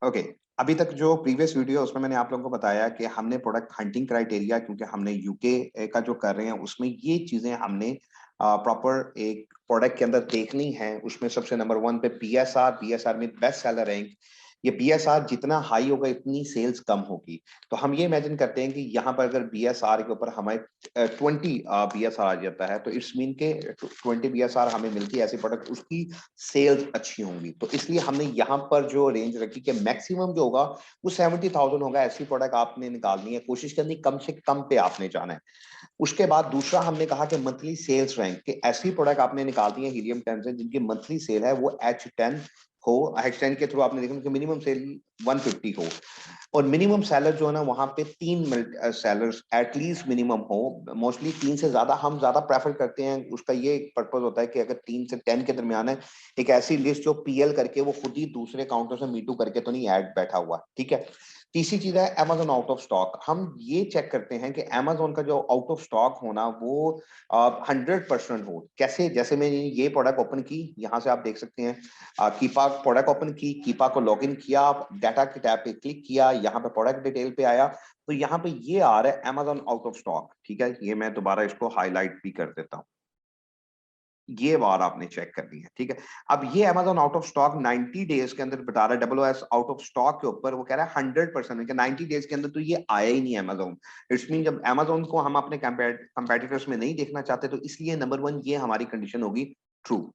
Okay. अभी तक जो प्रीवियस वीडियो उसमें मैंने आप लोगों को बताया कि हमने प्रोडक्ट हंटिंग क्राइटेरिया, क्योंकि हमने यूके का जो कर रहे हैं उसमें ये चीजें हमने प्रॉपर एक प्रोडक्ट के अंदर देखनी है। उसमें सबसे नंबर वन पे पीएसआर, पीएसआर में बेस्ट सेलर रैंक। ये बीएसआर जितना हाई होगा इतनी सेल्स कम होगी। तो हम ये इमेजिन करते हैं कि यहाँ पर अगर बीएसआर के ऊपर हमारे 20 बीएसआर आ जाता है, तो इट्स मीन के 20 बीएसआर हमें मिलती है ऐसी प्रोडक्ट, उसकी सेल्स अच्छी होंगी। तो इसलिए हमने यहाँ पर जो रेंज रखी कि मैक्सिमम जो होगा वो 70,000 होगा। ऐसी प्रोडक्ट आपने निकालनी है, कोशिश करनी कम से कम पे आपने जाना है। उसके बाद दूसरा हमने कहा कि मंथली सेल्स रैंक के ऐसी प्रोडक्ट आपने निकालती है हीलियम 10 से जिनकी मंथली सेल है वो H10 हो। H10 के थ्रू आपने देखा कि मिनिमम सेल 150 हो, और मिनिमम सेलर जो है ना वहां पे 3 सेलर्स एटलीस्ट मिनिमम हो। मोस्टली 3 से ज्यादा हम ज्यादा प्रेफर करते हैं। उसका ये पर्पज होता है कि अगर 3 से 10 के दरमियान है, एक ऐसी लिस्ट जो पीएल करके वो खुद ही दूसरे काउंटर से मीटू करके तो नहीं ऐड बैठा हुआ, ठीक है। तीसरी चीज है Amazon आउट ऑफ स्टॉक। हम ये चेक करते हैं कि Amazon का जो आउट ऑफ स्टॉक होना वो 100% हो। कैसे? जैसे मैंने ये प्रोडक्ट ओपन की, यहाँ से आप देख सकते हैं कीपा प्रोडक्ट ओपन की, कीपा को लॉगिन किया, डाटा के टैब पे क्लिक किया, यहाँ पे प्रोडक्ट डिटेल पे आया, तो यहाँ पे ये आ रहा है Amazon आउट ऑफ स्टॉक, ठीक है। ये मैं दोबारा इसको हाईलाइट भी कर देता हूँ। ये बार आपने चेक करनी है, ठीक है। अब ये Amazon out of stock 90 days के अंदर बता रहा है, WOS आउट ऑफ स्टॉक के ऊपर वो कह रहा है 100% कि 90 डेज के अंदर तो ये आया ही नहीं Amazon। इट्स मीन जब Amazon को हम अपने कंपेटिटर्स में नहीं देखना चाहते, तो इसलिए नंबर वन ये हमारी कंडीशन होगी ट्रू।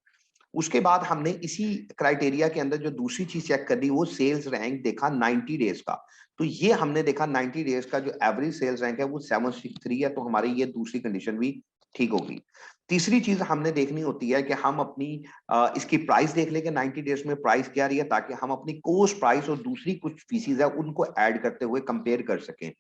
उसके बाद हमने इसी क्राइटेरिया के अंदर जो दूसरी चीज चेक कर दी वो सेल्स रैंक देखा 90 डेज का। तो ये हमने देखा 90 डेज का जो एवरेज सेल्स रैंक है वो 763 है, तो हमारी ये दूसरी कंडीशन भी ठीक होगी। तीसरी चीज हमने देखनी होती है कि हम अपनी इसकी प्राइस देख लें कि 90 डेज में प्राइस क्या रही है, ताकि हम अपनी कोस्ट प्राइस और दूसरी कुछ फीसिस है उनको ऐड करते हुए कंपेयर कर सकें।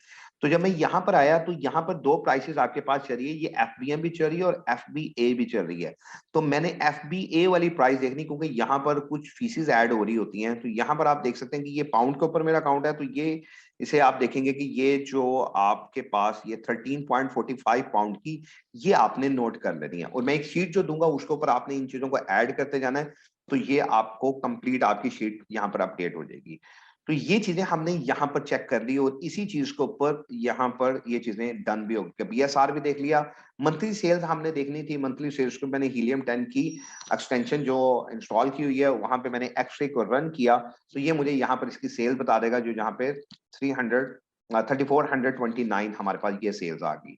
तो जब मैं यहाँ पर आया तो यहाँ पर दो प्राइसेस आपके पास चल रही है, ये एफबीएम भी चल रही है और एफबीए भी चल रही है। तो मैंने एफबीए वाली प्राइस देखनी, क्योंकि यहाँ पर कुछ फीसिस ऐड हो रही होती हैं। तो यहाँ पर आप देख सकते हैं कि ये पाउंड के ऊपर मेरा अकाउंट है, तो ये इसे आप देखेंगे कि ये जो आपके पास ये 13.45 पाउंड की, ये आपने नोट कर लेनी है। और मैं एक शीट जो दूंगा उसके ऊपर आपने इन चीजों को ऐड करते जाना है, तो ये आपको कंप्लीट आपकी शीट यहाँ पर अपडेट हो जाएगी। तो ये चीजें हमने यहाँ पर चेक कर ली, और इसी चीज के ऊपर यहाँ पर ये चीजें डन भी होगी। बीएसआर भी देख लिया, मंथली सेल्स हमने देखनी थी। मंथली सेल्स को मैंने हीलियम 10 की एक्सटेंशन जो इंस्टॉल की हुई है वहां पे मैंने एक्सरे को रन किया, तो ये मुझे यहाँ पर इसकी सेल बता देगा, जो यहाँ पे 3429 हमारे पास ये सेल्स आ गई।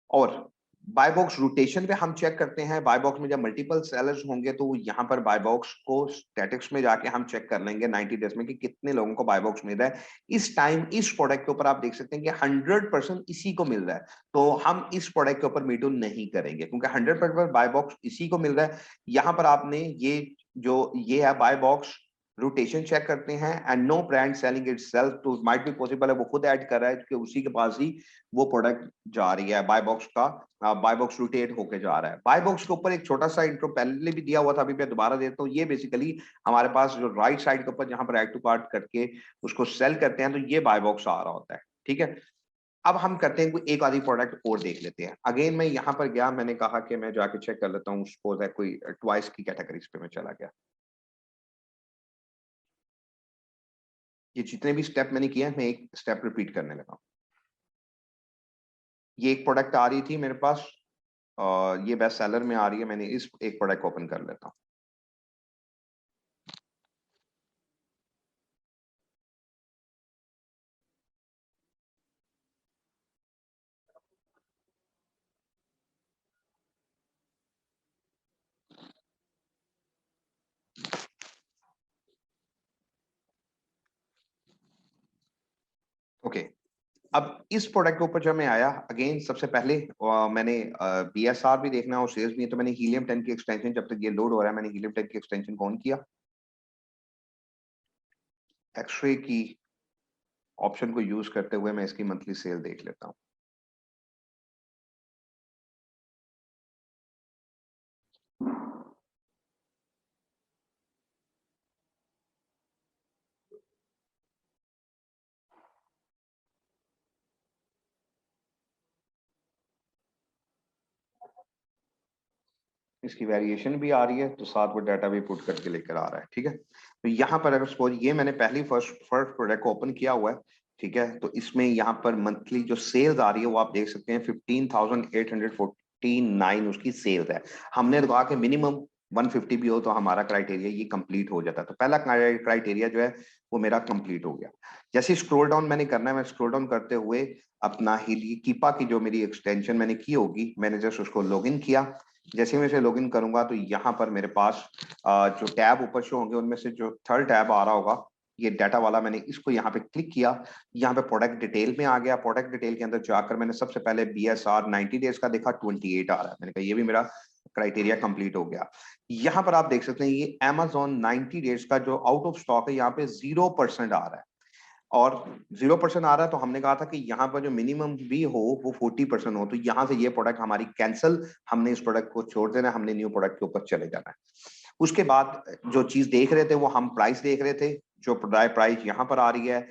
और बाय बॉक्स रोटेशन पे हम चेक करते हैं। बाय बॉक्स में जब मल्टीपल सेलर्स होंगे तो यहाँ पर बाय बॉक्स को स्टैटिक्स में जाके हम चेक कर लेंगे 90 डेज में कि कितने लोगों को बाय बॉक्स मिल रहा है। इस टाइम इस प्रोडक्ट के ऊपर आप देख सकते हैं कि 100% इसी को मिल रहा है, तो हम इस प्रोडक्ट के ऊपर मीटू नहीं करेंगे, क्योंकि 100% बाय बॉक्स इसी को मिल रहा है। यहाँ पर आपने ये जो ये है बाय बॉक्स रोटेशन चेक करते हैं, and no brand selling itself, तो माइट बी पॉसिबल है वो खुद ऐड कर रहा है क्योंकि उसी के पास ही वो प्रोडक्ट जा रही है। बाय बॉक्स का बाय बॉक्स रोटेट होके जा रहा है। बाय बॉक्स के ऊपर एक छोटा सा इंट्रो पहले भी दिया हुआ था, अभी मैं दोबारा देता हूँ। ये बेसिकली हमारे पास जो राइट साइड के ऊपर जहां पर ऐड टू कार्ट करके उसको सेल करते हैं, तो ये बाय बॉक्स आ रहा होता है, ठीक है। अब हम करते हैं कोई एक आधी प्रोडक्ट और देख लेते हैं। अगेन मैं यहाँ पर गया, मैंने कहा कि मैं जाके चेक कर लेता हूँ, सपोज है कोई ट्वाइस की कैटेगरीज पे मैं चला गया। ये जितने भी स्टेप मैंने किया मैं एक स्टेप रिपीट करने लगा। ये एक प्रोडक्ट आ रही थी मेरे पास, ये बेस्ट सेलर में आ रही है, मैंने इस एक प्रोडक्ट को ओपन कर लेता हूँ। ओके। अब इस प्रोडक्ट के ऊपर जब मैं आया, अगेन सबसे पहले मैंने बीएसआर भी देखना और सेल्स भी है, तो मैंने हीलियम 10 की एक्सटेंशन, जब तक ये लोड हो रहा है मैंने हीलियम 10 की एक्सटेंशन को ऑन किया, एक्सरे की ऑप्शन को यूज करते हुए मैं इसकी मंथली सेल देख लेता हूँ। इसकी वेरिएशन भी आ रही है, तो साथ वो डाटा भी पुट करके लेकर आ रहा है। ठीक है, तो यहाँ पर अगर सपोज ये मैंने पहली फर्स्ट प्रोडक्ट को ओपन किया हुआ है, ठीक है, तो इसमें यहाँ पर मंथली जो सेल्स आ रही है वो आप देख सकते हैं 15,849 उसकी सेल्स है। हमने तो कहा कि मिनिमम 150 भी हो तो हमारा क्राइटेरिया ये कंप्लीट हो जाता है। तो पहला क्राइटेरिया जो है वो मेरा कंप्लीट हो गया। जैसे स्क्रॉल डाउन मैंने करना है, मैं स्क्रॉल डाउन करते हुए अपना ही कीपा की जो मेरी एक्सटेंशन मैंने की होगी, मैंने जस्ट उसको लॉगिन किया। जैसे मैं इसे लॉगिन करूंगा तो यहाँ पर मेरे पास जो टैब ऊपर शो होंगे उनमें से जो थर्ड टैब आ रहा होगा ये डाटा वाला, मैंने इसको यहाँ पे क्लिक किया। यहाँ पे प्रोडक्ट डिटेल में आ गया। प्रोडक्ट डिटेल के अंदर जाकर मैंने सबसे पहले BSR 90 डेज का देखा, 28 आ रहा है। मैंने कहा ये भी मेरा क्राइटेरिया कंप्लीट हो गया। यहाँ पर आप देख सकते हैं ये Amazon 90 डेज का जो आउट ऑफ स्टॉक है यहाँ पे 0% आ रहा है, और 0% आ रहा है। तो हमने कहा था कि यहाँ पर जो मिनिमम भी हो वो 40% हो, तो यहाँ से ये प्रोडक्ट हमारी कैंसिल, हमने इस प्रोडक्ट को छोड़ देना है, हमने न्यू प्रोडक्ट के ऊपर चले जाना है। उसके बाद जो चीज देख रहे थे वो हम प्राइस देख रहे थे, जो प्राइस यहाँ पर आ रही है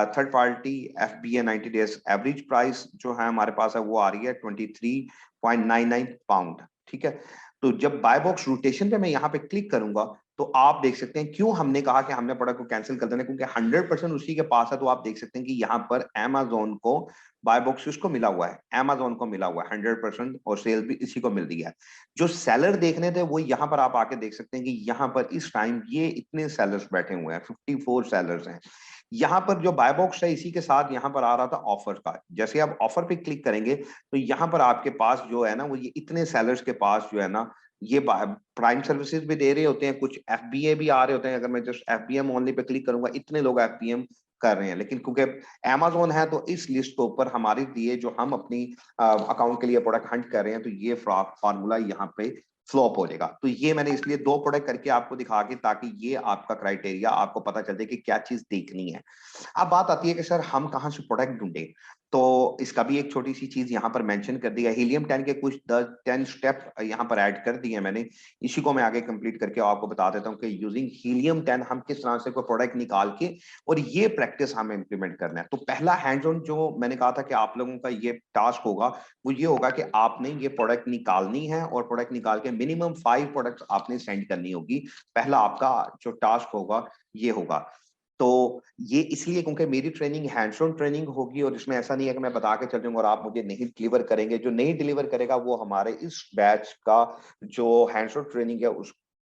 third party FBA 90 days average price जो है हमारे पास है वो आ रही है 23.99 पाउंड। ठीक है, तो जब बाय बॉक्स रोटेशन पे मैं यहाँ पे क्लिक करूंगा तो आप देख सकते हैं क्यों हमने कहा कि हमने प्रोडक्ट को कैंसिल कर देना, क्योंकि 100% उसी के पास है। तो आप देख सकते हैं कि यहाँ पर Amazon को बाय बॉक्स किसको मिला हुआ है, Amazon को मिला हुआ है 100%, और सेल भी इसी को मिल रही है। जो सेलर देखने थे वो यहाँ पर आप आके देख सकते हैं कि यहाँ पर इस टाइम ये इतने सेलर्स बैठे हुए हैं, 54 सेलर्स हैं। यहाँ पर जो बाय बॉक्स है इसी के साथ यहाँ पर आ रहा था ऑफर का। जैसे आप ऑफर पे क्लिक करेंगे तो यहाँ पर आपके पास जो है ना वो ये इतने सेलर्स के पास जो है ना ये प्राइम सर्विसेज भी दे रहे होते हैं, कुछ FBA भी आ रहे होते हैं। अगर मैं just FBM only pay click करूंगा इतने लोग FBM कर रहे हैं, लेकिन क्योंकि Amazon है तो इस लिस्ट के ऊपर हमारे लिए जो हम अपनी अकाउंट के लिए प्रोडक्ट हंट कर रहे हैं तो ये फार्मूला यहाँ पे फ्लॉप हो जाएगा। तो ये मैंने इसलिए 2 प्रोडक्ट करके आपको दिखा के, ताकि ये आपका क्राइटेरिया आपको पता चल जाए कि क्या चीज देखनी है। अब बात आती है कि सर हम कहाँ से प्रोडक्ट ढूंढे, तो इसका भी एक छोटी सी चीज यहाँ पर मेंशन कर दिया। हीलियम 10 के कुछ 10 स्टेप यहाँ पर ऐड कर दिए मैंने, इसी को मैं आगे कंप्लीट करके आपको बता देता हूँ कि यूजिंग हीलियम 10 हम किस तरह से कोई प्रोडक्ट निकाल के, और ये प्रैक्टिस हमें इंप्लीमेंट करना है। तो पहला हैंड्स ऑन जो मैंने कहा था कि आप लोगों का ये टास्क होगा वो ये होगा कि आपने ये प्रोडक्ट निकालनी है, और प्रोडक्ट निकाल के मिनिमम 5 प्रोडक्ट आपने सेंड करनी होगी। पहला आपका जो टास्क होगा ये होगा। तो ये इसलिए क्योंकि मेरी ट्रेनिंग हैंड्स ऑन ट्रेनिंग होगी, और इसमें ऐसा नहीं है कि मैं बता के चल जाऊंगा और आप मुझे नहीं डिलीवर करेंगे। जो नहीं डिलीवर करेगा वो हमारे इस बैच का जो हैंड्स ऑन ट्रेनिंग है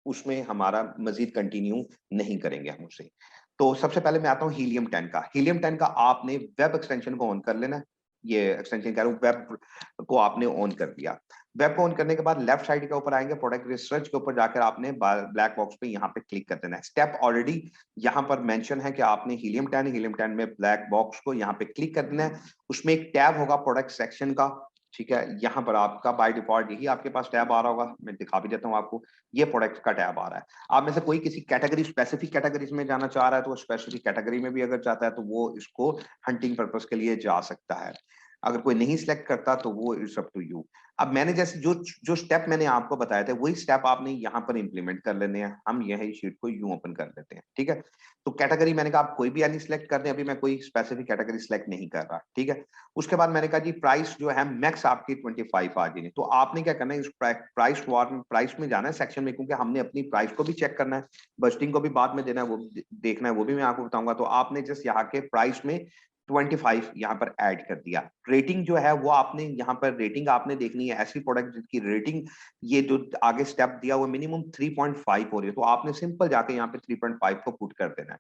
उसमें हमारा मजीद कंटिन्यू नहीं करेंगे हम उसे। तो सबसे पहले मैं आता हूँ हीलियम 10 का। हीलियम 10 का आपने वेब एक्सटेंशन को ऑन कर लेना है। ये एक्सटेंशन कह रहा हूँ, वेब को आपने ऑन कर दिया। वेब को ऑन करने के बाद लेफ्ट साइड के ऊपर आएंगे, प्रोडक्ट रिसर्च के ऊपर जाकर आपने ब्लैक बॉक्स पे यहाँ पे क्लिक कर देना है। स्टेप ऑलरेडी यहाँ पर मेंशन है कि आपने हीलियम 10 में ब्लैक बॉक्स को यहाँ पे क्लिक कर देना है। उसमें एक टैब होगा प्रोडक्ट सेक्शन का, ठीक है। यहाँ पर आपका बाय डिफॉल्ट यही आपके पास टैब आ रहा होगा, मैं दिखा भी देता हूँ आपको। ये प्रोडक्ट का टैब आ रहा है। आप में से कोई किसी कैटेगरी, स्पेसिफिक कैटेगरीज में जाना चाह रहा है तो वो स्पेसिफिक कैटेगरी में भी अगर चाहता है तो वो इसको हंटिंग पर्पस के लिए जा सकता है। अगर कोई नहीं सिलेक्ट करता तो वो इट्स अप टू यू। अब मैंने जैसे जो जो स्टेप मैंने आपको बताया था वही स्टेप आपने यहाँ पर इंप्लीमेंट कर लेने हैं। हम यही शीट को यूं ओपन कर लेते हैं, ठीक है। तो कैटेगरी मैंने कहा आप कोई भी यानी सिलेक्ट कर दें, अभी मैं कोई स्पेसिफिक कैटेगरी सिलेक्ट नहीं कर रहा, ठीक है। उसके बाद मैंने कहा जी प्राइस जो है मैक्स आपकी 25 आ जाएगी। तो आपने क्या करना है, इस प्राइस में जाना है सेक्शन में, क्योंकि हमने अपनी प्राइस को भी चेक करना है, बजटिंग को भी बाद में देना है, वो देखना है, वो भी मैं आपको बताऊंगा। तो आपने जस्ट यहाँ के प्राइस में 25 यहाँ पर ऐड कर दिया। रेटिंग जो है वो आपने यहाँ पर रेटिंग आपने देखनी है, ऐसी प्रोडक्ट जिसकी रेटिंग ये जो आगे स्टेप दिया वो मिनिमम 3.5 हो रही है, तो आपने सिंपल जाके यहाँ पे 3.5 को पुट कर देना है।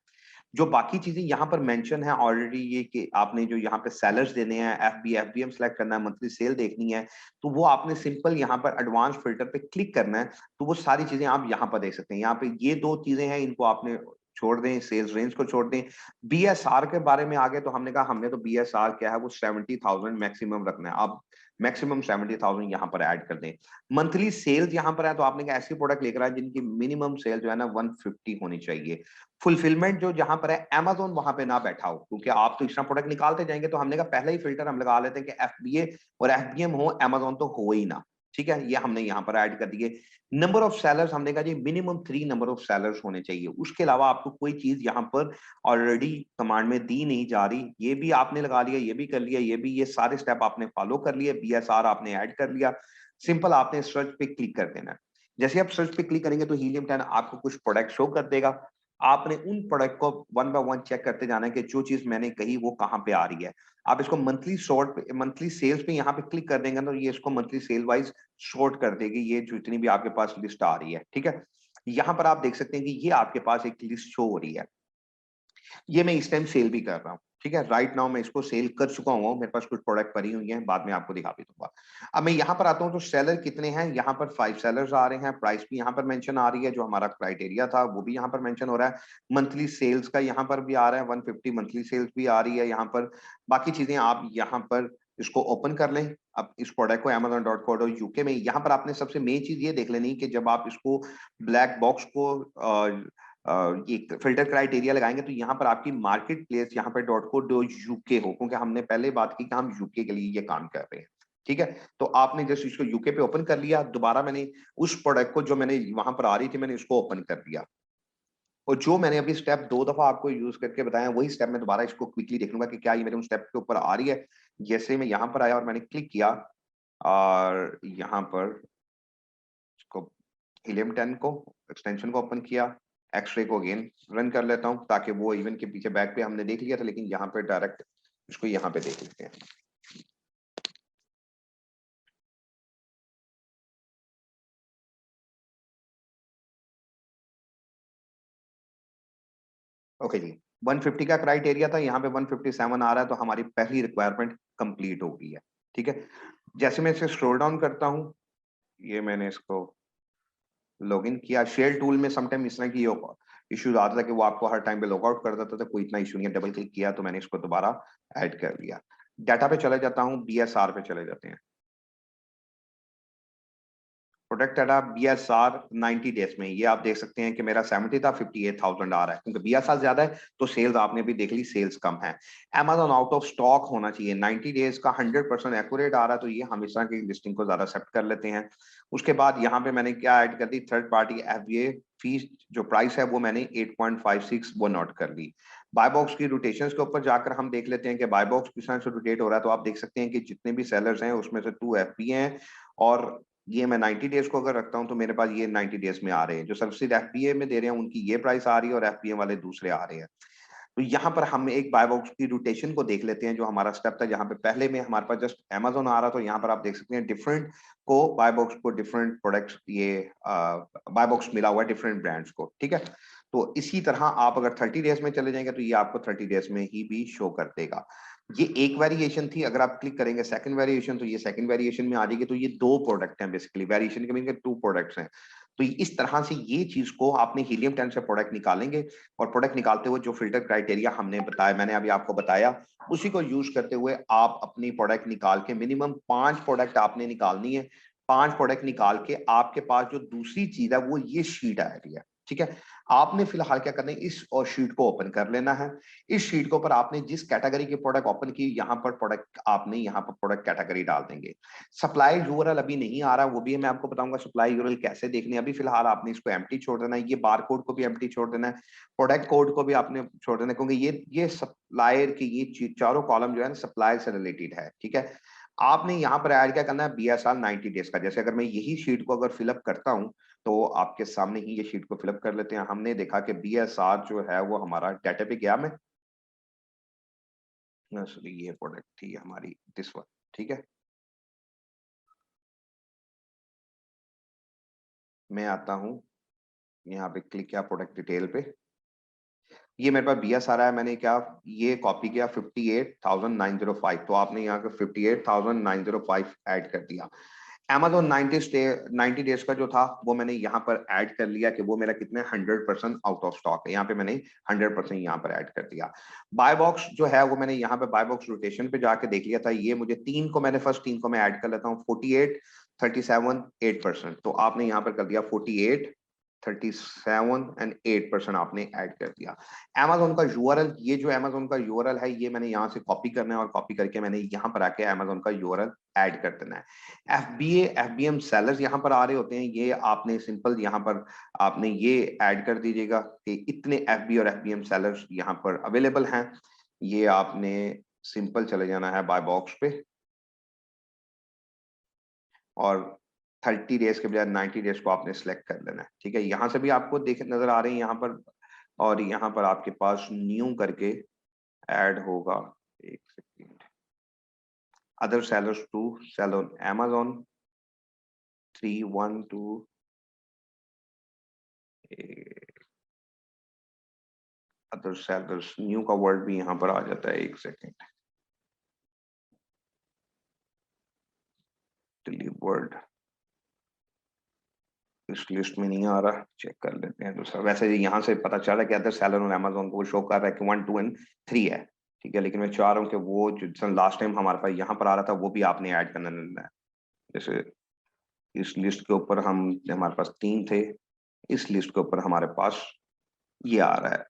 जो बाकी चीजें यहाँ पर मेंशन है ऑलरेडी, ये कि आपने जो यहाँ पे सेलर्स देने हैं, FBM सेलेक्ट करना है, मंथली सेल देखनी है, तो वो आपने सिंपल यहाँ पर एडवांस फिल्टर पे क्लिक करना है। तो वो सारी चीजें आप यहाँ पर देख सकते हैं। यहाँ पे ये 2 चीजें हैं, इनको आपने छोड़ दें, सेल्स रेंज को छोड़ दें। BSR के बारे में आगे तो हमने कहा हमने तो BSR क्या है वो 70,000 मैक्सिमम रखना है। आप मैक्सिमम 70,000 यहाँ पर ऐड कर दें। मंथली सेल्स यहाँ पर है तो आपने कहा ऐसी प्रोडक्ट लेकर आए जिनकी मिनिमम सेल जो है ना 150 होनी चाहिए। फुलफिलमेंट जो जहां पर है Amazon वहां पे ना बैठा हो, क्योंकि आप तो इतना प्रोडक्ट निकालते जाएंगे। तो हमने कहा पहला ही फिल्टर हम लगा लेते हैं कि FBA और FBM हो, Amazon तो हो ही ना, ठीक है। ये हमने यहाँ पर ऐड कर दिए। नंबर ऑफ सेलर्स हमने कहा जी मिनिमम 3 नंबर ऑफ सेलर्स होने चाहिए। उसके अलावा आपको कोई चीज यहाँ पर ऑलरेडी कमांड में दी नहीं जा रही, ये भी आपने लगा लिया, ये भी कर लिया, ये भी, ये सारे स्टेप आपने फॉलो कर लिए। BSR आपने ऐड कर लिया। सिंपल आपने सर्च पे क्लिक कर देना है। जैसे आप सर्च पे क्लिक करेंगे तो हीलियम 10 आपको कुछ प्रोडक्ट शो कर देगा। आपने उन प्रोडक्ट को वन बाय वन चेक करते जाना है कि जो चीज मैंने कही वो कहाँ पे आ रही है। आप इसको मंथली सेल्स पे यहाँ पे क्लिक कर देंगे तो ये इसको मंथली सेल वाइज शॉर्ट कर देगी, ये जितनी भी आपके पास लिस्ट आ रही है, ठीक है। यहाँ पर आप देख सकते हैं कि ये आपके पास एक लिस्ट शो हो रही है, ये मैं इस टाइम सेल भी कर रहा हूँ, ठीक है। राइट नाउ मैं इसको सेल कर चुका हूँ, मेरे पास कुछ प्रोडक्ट पड़ी हुई हैं, बाद में आपको दिखा भी दूंगा। अब मैं यहाँ पर आता हूँ तो सेलर कितने हैं, यहाँ पर 5 सेलर्स आ रहे हैं, प्राइस भी यहाँ पर मेंशन आ रही है, जो हमारा क्राइटेरिया था वो भी यहाँ पर मेंशन हो रहा है, मंथली सेल्स का यहाँ पर भी आ रहा है, 150 मंथली सेल्स भी आ रही है यहाँ पर। बाकी चीजें आप यहाँ पर इसको ओपन कर लें। अब इस प्रोडक्ट को amazon.co.uk में यहाँ पर आपने सबसे मेन चीज ये देख लेनी कि जब आप इसको ब्लैक बॉक्स को ये फिल्टर क्राइटेरिया लगाएंगे तो यहाँ पर आपकी मार्केट प्लेस यहाँ पर .co.uk हो, क्योंकि हमने पहले बात की कि हम यूके के लिए ये काम कर रहे हैं, ठीक है। तो आपने जस्ट इसको यूके पे ओपन कर लिया, दोबारा मैंने उस प्रोडक्ट को जो मैंने वहां पर आ रही थी मैंने इसको ओपन कर दिया, और जो मैंने अभी स्टेप 2 दफा आपको यूज करके बताया वही स्टेप मैं दोबारा इसको क्विकली देख लूंगा कि क्या ये मेरे उन स्टेप के ऊपर आ रही है। जैसे मैं यहाँ पर आया और मैंने क्लिक किया और यहाँ पर इसको हीलियम 10 को एक्सटेंशन को ओपन किया, एक्सरे को अगेन रन कर लेता हूं ताकि वो इवन के पीछे बैक पे हमने देख लिया था, लेकिन यहाँ पे डायरेक्ट इसको यहाँ पे देख लेते हैं। ओके जी, 150 का क्राइटेरिया था, यहाँ पे 157 आ रहा है, तो हमारी पहली रिक्वायरमेंट कंप्लीट हो गई है, ठीक है। जैसे मैं इसे स्क्रॉल डाउन करता हूँ, ये मैंने इसको लॉगिन किया, शेयर टूल में समटाइम इस तरह की इश्यूज आता था कि वो आपको हर टाइम पे लॉग आउट कर देता था, कोई इतना इशू नहीं है। डबल क्लिक किया तो मैंने इसको दोबारा ऐड कर लिया। डाटा पे चले जाता हूँ, बीएसआर पे चले जाते हैं। प्रोडक्ट डाटा बीएसआर 90 डेज में, ये आप देख सकते हैं कि मेरा 70 था, 58,000 आ रहा है, क्योंकि बीएसआर ज्यादा है तो सेल्स आपने भी देख ली सेल्स कम है। Amazon आउट ऑफ स्टॉक होना चाहिए, 90 डेज का 100% एक्यूरेट आ रहा है, तो ये हम इस तरह की लिस्टिंग को ज्यादा एक्सेप्ट कर लेते हैं। उसके बाद यहाँ पे मैंने क्या ऐड कर दी, थर्ड पार्टी एफबीए फीस जो प्राइस है वो मैंने 8.56 वो नोट कर ली। बाय बॉक्स की रोटेशंस के ऊपर जाकर हम देख लेते हैं कि बाय बॉक्स किस तरह से रोटेट हो रहा है, तो आप देख सकते हैं कि जितने भी सेलर्स हैं उसमें से 2 एफबीए हैं, और ये मैं 90 डेज को अगर रखता हूं तो मेरे पास ये 90 डेज में आ रहे हैं, जो सब्सिडी एफबीए में दे रहे हैं उनकी ये प्राइस आ रही है और एफबीए वाले दूसरे आ रहे हैं। तो यहाँ पर हम एक बाय बॉक्स की रोटेशन को देख लेते हैं, जो हमारा स्टेप था जहाँ पे पहले में हमारे पास जस्ट अमेजोन आ रहा था, तो यहाँ पर आप देख सकते हैं डिफरेंट को बाय बॉक्स को डिफरेंट प्रोडक्ट्स ये बाय बॉक्स मिला हुआ है डिफरेंट ब्रांड्स को, ठीक है। तो इसी तरह आप अगर 30 डेज में चले जाएंगे तो ये आपको 30 डेज में ही भी शो कर देगा। ये एक वेरिएशन थी, अगर आप क्लिक करेंगे सेकंड वेरिएशन तो ये सेकंड वेरिएशन में आ जाएगी, तो ये 2 प्रोडक्ट हैं बेसिकली, वेरिएशन के मीन 2 प्रोडक्ट्स हैं। तो इस तरह से ये चीज को आपने हीलियम 10 से प्रोडक्ट निकालेंगे, और प्रोडक्ट निकालते हुए जो फिल्टर क्राइटेरिया हमने बताया, मैंने अभी आपको बताया, उसी को यूज करते हुए आप अपनी प्रोडक्ट निकाल के मिनिमम 5 प्रोडक्ट आपने निकालनी है। 5 प्रोडक्ट निकाल के आपके पास जो दूसरी चीज है वो ये शीट आ रही है, ठीक है। आपने फिलहाल क्या करना है, इस और शीट को ओपन कर लेना है। इस शीट के ऊपर आपने जिस कैटेगरी के प्रोडक्ट ओपन की, यहाँ पर प्रोडक्ट आपने यहाँ पर प्रोडक्ट कैटेगरी डाल देंगे। सप्लाई यूआरएल अभी नहीं आ रहा, वो भी मैं आपको बताऊंगा सप्लाई यूआरएल कैसे देखने। अभी फिलहाल आपने इसको एम्प्टी छोड़ देना है, ये बार कोड को भी एम्प्टी छोड़ देना है, प्रोडक्ट कोड को भी आपने छोड़ देना है, क्योंकि ये सप्लायर की ये चारों कॉलम जो है ना सप्लायर से रिलेटेड है, ठीक है। आपने यहाँ पर ऐड क्या करना है, बीएसआर 90 डेज का। जैसे अगर मैं यही शीट को अगर फिलअप करता हूँ तो आपके सामने ही ये शीट को फिलअप कर लेते हैं। हमने देखा कि बीएसआर जो है वो हमारा डाटा पे गया में, सॉरी ये प्रोडक्ट थी हमारी दिस वन, ठीक है। मैं आता हूँ यहाँ पे, क्लिक किया प्रोडक्ट डिटेल पे, ये मेरे पास बीएस आ रहा है, मैंने क्या ये कॉपी किया 58,905, तो आपने यहाँ पे 58,905 ऐड कर दिया। Amazon 90 डेज का जो था वो मैंने यहाँ पर ऐड कर लिया कि वो मेरा कितने 100% आउट ऑफ स्टॉक है, यहाँ पे मैंने 100% यहाँ पर ऐड कर दिया। बाय बॉक्स जो है वो मैंने यहाँ पे बाय बॉक्स रोटेशन पे जाके देख लिया था, ये मुझे 3 को मैंने फर्स्ट 3 को मैं ऐड कर लेता हूँ, 48 37 8%, तो आपने यहाँ पर कर दिया 48 37 एंड 8% आपने ऐड कर दिया। Amazon का यूआरएल, ये जो Amazon का यूआरएल है ये मैंने यहाँ से कॉपी करना है, और कॉपी करके मैंने यहाँ पर आके Amazon का यूआरएल ऐड कर देना है। एफबीए एफबीएम सेलर्स यहाँ पर आ रहे होते हैं, ये आपने सिंपल यहाँ पर आपने ये ऐड कर दीजिएगा कि इतने एफबी और एफबीएम सेलर्स यहाँ पर अवेलेबल हैं। ये आपने सिंपल चले जाना है बाय बॉक्स पे, और 30 डेज के बजाय 90 डेज को आपने सिलेक्ट कर लेना है। ठीक है, यहाँ से भी आपको देख नजर आ रही है यहाँ पर, और यहाँ पर आपके पास न्यू करके ऐड होगा। एक second, other sellers to sell on Amazon 312 other sellers, new का वर्ड भी यहाँ पर आ जाता है। एक सेकेंड, डिलीवर्ड इस लिस्ट में नहीं आ रहा, चेक कर लेते हैं दूसरा। वैसे यहाँ से पता चल रहा है कि अदर सेलर और Amazon को वो शो कर रहा है कि 1, 2 एंड 3 है। ठीक है, लेकिन मैं चाह रहा हूँ कि वो जो लास्ट टाइम हमारे पास यहाँ पर आ रहा था वो भी आपने ऐड करना है। जैसे इस लिस्ट के ऊपर हमारे पास 3 थे, इस लिस्ट के ऊपर हमारे पास ये आ रहा है,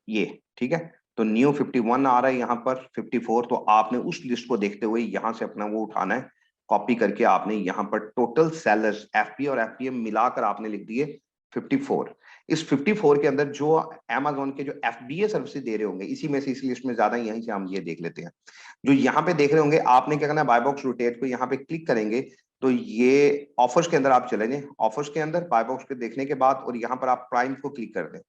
ये। ठीक है, तो न्यू 51 आ रहा है यहाँ पर 54, तो आपने उस लिस्ट को देखते हुए यहाँ से अपना वो उठाना है, कॉपी करके आपने यहाँ पर टोटल सेलर्स एफपी और एफपीएम मिलाकर आपने लिख दिए 54। इस 54 के अंदर जो Amazon के जो एफबीए सर्विसेज दे रहे होंगे, इसी में से इस लिस्ट में ज्यादा, यहीं से हम ये देख लेते हैं। जो यहाँ पे देख रहे होंगे, आपने क्या करना है, बाय बॉक्स रोटेट को यहाँ पे क्लिक करेंगे तो ये ऑफर्स के अंदर आप चले जाएं, ऑफर्स के अंदर बाय बॉक्स के देखने के बाद, और यहाँ पर आप प्राइम को क्लिक कर दें,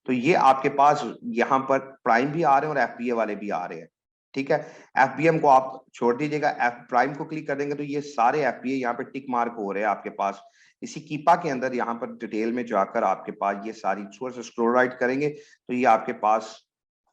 तो ये आपके पास यहाँ पर प्राइम भी आ रहे हैं और एफपीए वाले भी आ रहे हैं। ठीक है, एफबीएम को आप छोड़ दीजिएगा, एफ प्राइम को क्लिक कर देंगे तो ये सारे एफपीए यहाँ पे टिक मार्क हो रहे हैं आपके पास। इसी कीपा के अंदर यहाँ पर डिटेल में जाकर आपके पास ये सारी स्क्रोल राइट करेंगे तो ये आपके पास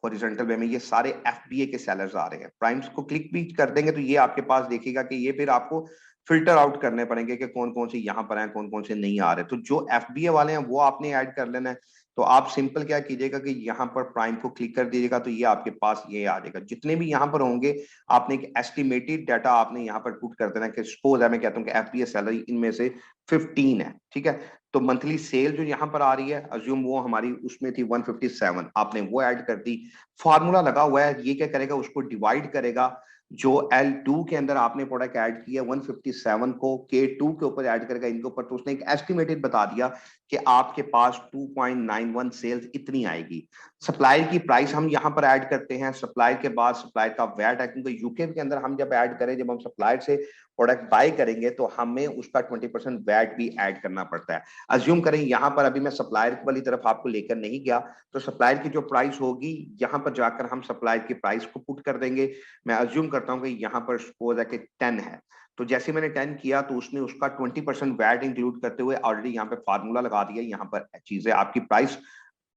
हॉरिजॉन्टल वे में ये सारे एफबीए के सेलर्स आ रहे हैं। प्राइम्स को क्लिक भी कर देंगे तो ये आपके पास देखिएगा कि ये फिर आपको फिल्टर आउट करने पड़ेंगे कि कौन कौन से यहाँ पर हैं, कौन कौन से नहीं आ रहे। तो जो एफबीए वाले हैं वो आपने ऐड कर लेना है। तो आप सिंपल क्या कीजिएगा कि यहाँ पर प्राइम को क्लिक कर दीजिएगा तो ये आपके पास ये आ जाएगा। जितने भी यहाँ पर होंगे आपने एक एस्टिमेटेड डाटा आपने यहाँ पर पुट कर देना कि सपोज है, मैं कहता हूँ कि एफबीए सैलरी इनमें से 15 है। ठीक है, तो मंथली सेल जो यहाँ पर आ रही है, अज्यूम वो हमारी उसमें थी 157, आपने वो ऐड कर दी। फार्मूला लगा हुआ है, ये क्या करेगा, उसको डिवाइड करेगा। जो L2 के अंदर आपने प्रोडक्ट ऐड किया 157 को K2 के ऊपर ऐड करेगा इनके ऊपर, तो उसने एक एस्टिमेटेड बता दिया कि आपके पास 2.91 सेल्स इतनी आएगी। सप्लायर की प्राइस हम यहाँ पर ऐड करते हैं, सप्लायर के बाद सप्लायर का वैट है, क्योंकि यूके के अंदर हम जब ऐड करें, जब हम सप्लायर से प्रोडक्ट बाय करेंगे तो हमें उसका 20% वैट भी ऐड करना पड़ता है। अज्यूम करें यहाँ पर, अभी मैं सप्लायर वाली तरफ आपको लेकर नहीं गया, तो सप्लायर की जो प्राइस होगी यहाँ पर जाकर हम सप्लायर की प्राइस को पुट कर देंगे। मैं अज्यूम करता हूँ कि यहाँ पर सपोज है कि 10 है, तो जैसे मैंने 10 किया तो उसने उसका 20% वैट इंक्लूड करते हुए ऑलरेडी यहाँ पे फार्मूला लगा दिया, यहाँ पर चीजें आपकी प्राइस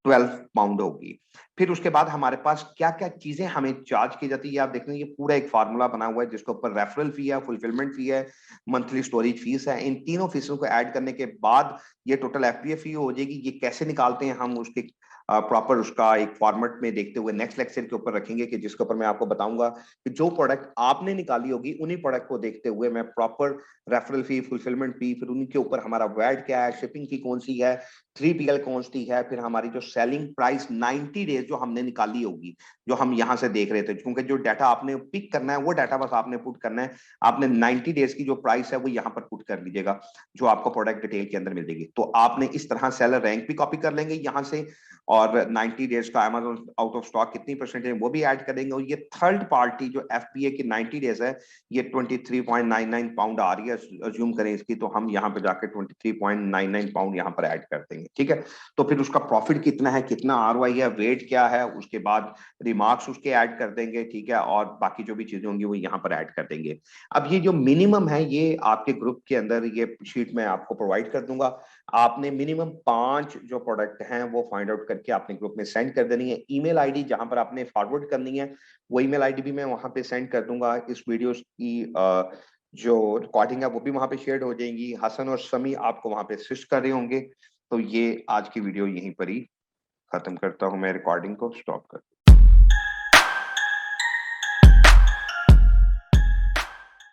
12 पाउंड होगी। फिर उसके बाद हमारे पास क्या क्या चीजें हमें चार्ज की जाती है, आप देख लें, ये पूरा एक फार्मूला बना हुआ है जिसके ऊपर रेफरल फी है, फुलफिलमेंट फी है, मंथली स्टोरेज फीस है। इन तीनों फीसों को ऐड करने के बाद ये टोटल एफपीए फी हो जाएगी। ये कैसे निकालते हैं हम, उसके प्रॉपर उसका एक फॉर्मेट में देखते हुए नेक्स्ट लेक्चर के ऊपर रखेंगे, कि जिसके ऊपर मैं आपको बताऊंगा कि जो प्रोडक्ट आपने निकाली होगी उन्हीं प्रोडक्ट को देखते हुए मैं प्रॉपर रेफरल फी, फुलफिलमेंट फी, फिर उनके ऊपर हमारा वैट क्या है, शिपिंग की कौन सी है, 3PL कौन सी है, फिर हमारी जो सेलिंग प्राइस 90 डेज जो हमने निकाली होगी, जो हम यहाँ से देख रहे थे, क्योंकि जो डाटा आपने पिक करना है वो डाटा बस आपने पुट करना है। आपने 90 डेज की जो प्राइस है वो यहाँ पर पुट कर लीजिएगा, जो आपको प्रोडक्ट डिटेल के अंदर मिल जाएगी। तो आपने इस तरह सेलर रैंक भी कॉपी कर लेंगे यहाँ से, और 90 डेज का Amazon आउट ऑफ स्टॉक कितनी परसेंट है वो भी ऐड करेंगे। और ये थर्ड पार्टी जो एफपीए की 90 डेज है, ये 23.99 पाउंड आ रही है, अज्यूम करें इसकी, तो हम यहाँ पे जाकर 23.99 पाउंड यहाँ पर ऐड कर देंगे। ठीक है, तो फिर उसका प्रॉफिट कितना है, कितना आरओआई है, वेट क्या है, उसके बाद रिमार्क्स उसके ऐड कर देंगे। ठीक है, और बाकी जो भी चीजें होंगी वो यहाँ पर ऐड कर देंगे। अब ये जो मिनिमम है ये आपके ग्रुप के अंदर ये शीट में आपको प्रोवाइड कर दूंगा। आपने मिनिमम 5 जो प्रोडक्ट हैं वो फाइंड आउट करके आपने ग्रुप में सेंड कर देनी है। ईमेल आईडी जहां पर आपने फॉरवर्ड करनी है वो ईमेल आईडी भी मैं वहां पे सेंड कर दूंगा। इस वीडियो की जो रिकॉर्डिंग है वो भी वहां पे शेयर हो जाएंगी। हसन और समी आपको वहां पे असिस्ट कर रहे होंगे। तो ये आज की वीडियो यहीं पर ही खत्म करता हूं, मैं रिकॉर्डिंग को स्टॉप कर